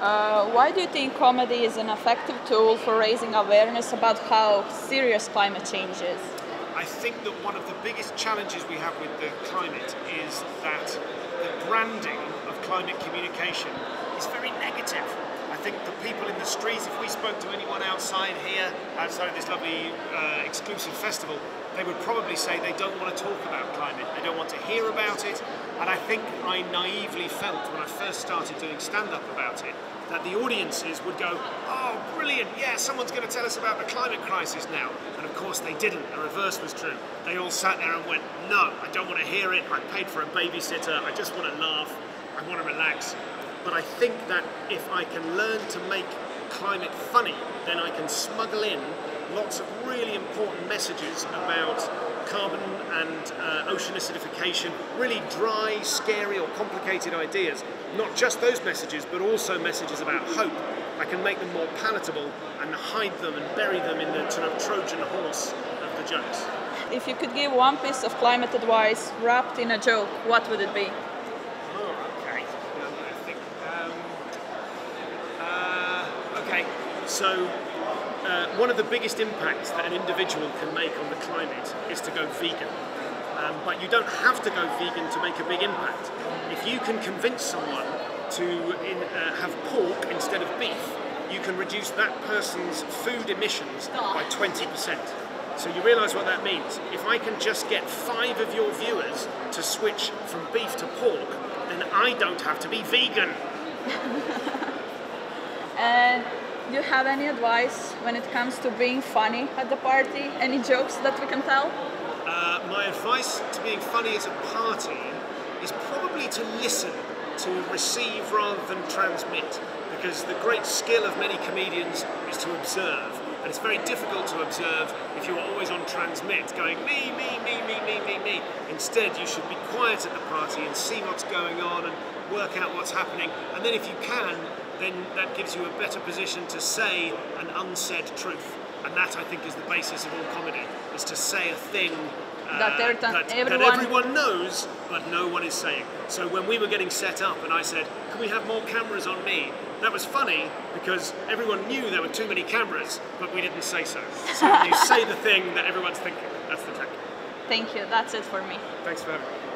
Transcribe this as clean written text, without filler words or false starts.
Why do you think comedy is an effective tool for raising awareness about how serious climate change is? I think that one of the biggest challenges we have with the climate is that the branding of climate communication is very negative. I think the people in the streets, if we spoke to anyone outside here, outside of this lovely exclusive festival, they would probably say they don't want to talk about climate, they don't want to hear about it. And I think I naively felt when I first started doing stand-up about it, that the audiences would go, oh brilliant, yeah, someone's going to tell us about the climate crisis now. And of course they didn't, the reverse was true. They all sat there and went, no, I don't want to hear it, I paid for a babysitter, I just want to laugh, I want to relax. But I think that if I can learn to make climate funny, then I can smuggle in lots of really important messages about carbon and ocean acidification, really dry, scary or complicated ideas. Not just those messages, but also messages about hope. I can make them more palatable and hide them and bury them in the sort of Trojan horse of the jokes. If you could give one piece of climate advice wrapped in a joke, what would it be? Okay, so one of the biggest impacts that an individual can make on the climate is to go vegan. But you don't have to go vegan to make a big impact. If you can convince someone to have pork instead of beef, you can reduce that person's food emissions by 20%. So you realise what that means. If I can just get 5 of your viewers to switch from beef to pork, then I don't have to be vegan. And do you have any advice when it comes to being funny at the party? Any jokes that we can tell? My advice to being funny at a party is probably to listen, to receive rather than transmit, because the great skill of many comedians is to observe, and it's very difficult to observe if you're always on transmit, going me, me, me, me, me, me, me. Instead, you should be quiet at the party and see what's going on and work out what's happening, and then if you can, then that gives you a better position to say an unsaid truth. And that, I think, is the basis of all comedy, is to say a thing that everyone knows, but no one is saying. So when we were getting set up and I said, can we have more cameras on me? That was funny because everyone knew there were too many cameras, but we didn't say so. So you say the thing that everyone's thinking. That's the trick. Thank you. That's it for me. Thanks for having me.